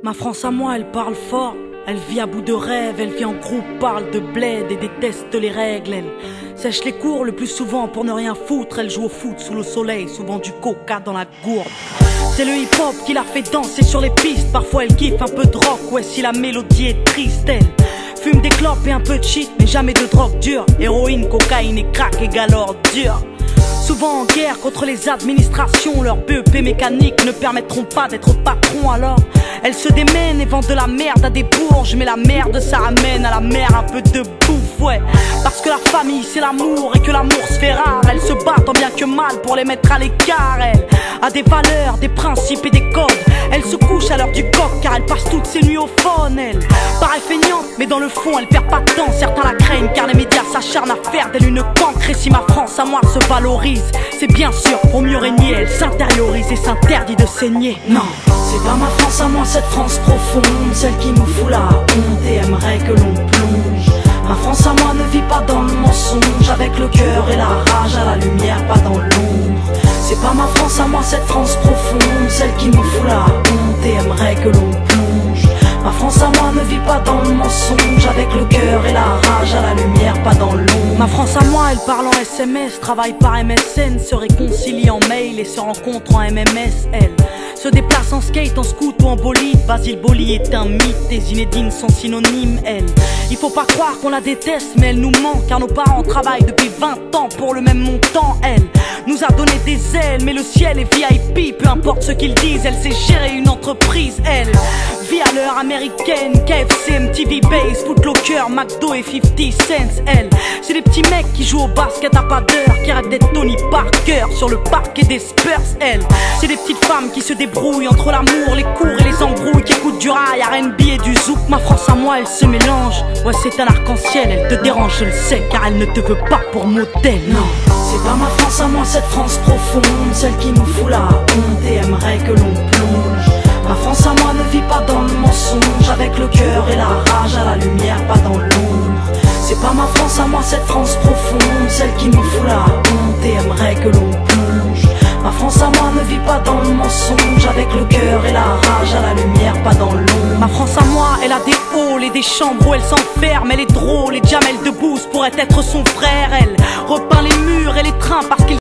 Ma France à moi, elle parle fort. Elle vit à bout de rêve, elle vit en groupe, parle de bled et déteste les règles. Elle sèche les cours le plus souvent pour ne rien foutre. Elle joue au foot sous le soleil, souvent du coca dans la gourde. C'est le hip-hop qui la fait danser sur les pistes. Parfois elle kiffe un peu de rock, ouais si la mélodie est triste. Elle fume des clopes et un peu de shit, mais jamais de drogue dure. Héroïne, cocaïne et crack égale ordure. Souvent en guerre contre les administrations, leurs BEP mécaniques ne permettront pas d'être patron. Alors elles se démènent et vendent de la merde à des bourges. Mais la merde ça ramène à la mer un peu de bouffe, ouais. Parce que la famille c'est l'amour et que l'amour se fait rare. Elles se battent tant bien que mal pour les mettre à l'écart. Elle a des valeurs, des principes et des codes. Elle se couche à l'heure du coq car elle passe toutes ses nuits au phone. Elle paraît feignante mais dans le fond elle perd pas de temps. Certains la craignent car les médias s'acharnent à faire d'elle une cancre. Et si ma France à moi se valorise, c'est bien sûr pour mieux régner. Elle s'intériorise et s'interdit de saigner. Non, c'est pas ma France à moi, cette France profonde, celle qui nous fout la honte et aimerait que l'on plonge. Ma France à moi ne vit pas dans le mensonge, avec le cœur et la rage à la lumière, pas dans l'ombre. C'est pas ma France à moi, cette France profonde, celle qui nous fout la honte et aimerait que l'on plonge. Ma France à moi ne vit pas dans le mensonge, avec le cœur et la rage à la lumière, pas dans l'ombre. Ma France à moi, elle parle en SMS, travaille par MSN, se réconcilie en mail et se rencontre en MMS. Elle se déplace en skate, en scoot ou en bolide. Basile Boli est un mythe, et Zinedine sont synonymes. Elle, il faut pas croire qu'on la déteste, mais elle nous manque car nos parents travaillent depuis 20 ans pour le même montant. Elle nous a donné des ailes, mais le ciel est VIP, peu importe ce qu'ils disent. Elle sait gérer une entreprise, elle vit à l'heure américaine, KFC, MTV Base, Footlocker, McDo et 50 cents. Elle, c'est des petits mecs qui jouent au basket à pas d'heure, qui rêvent d'être Tony Parker sur le parquet des Spurs. Elle, c'est des petites femmes qui se débrouillent entre l'amour, les cours et les embrouilles, qui écoutent du rail, R&B et du zouk. Ma France à moi, elle se mélange, ouais c'est un arc-en-ciel. Elle te dérange, je le sais, car elle ne te veut pas pour modèle. Non, c'est pas ma France à moi, cette France profonde, celle qui nous fout la honte et aimerait que l'on plonge. Ma France à moi ne vit pas dans le mensonge, avec le cœur et la rage à la lumière, pas dans l'ombre. C'est pas ma France à moi, cette France profonde, celle qui nous fout la honte et aimerait que l'on plonge. Ma France à moi ne vit pas dans le mensonge, avec le cœur et la rage à la lumière, pas dans l'ombre. Ma France à moi, elle a des halls et des chambres où elle s'enferme. Elle est drôle et Jamel Debbouze pourrait être son frère. Elle repeint les murs et les trains parce qu'il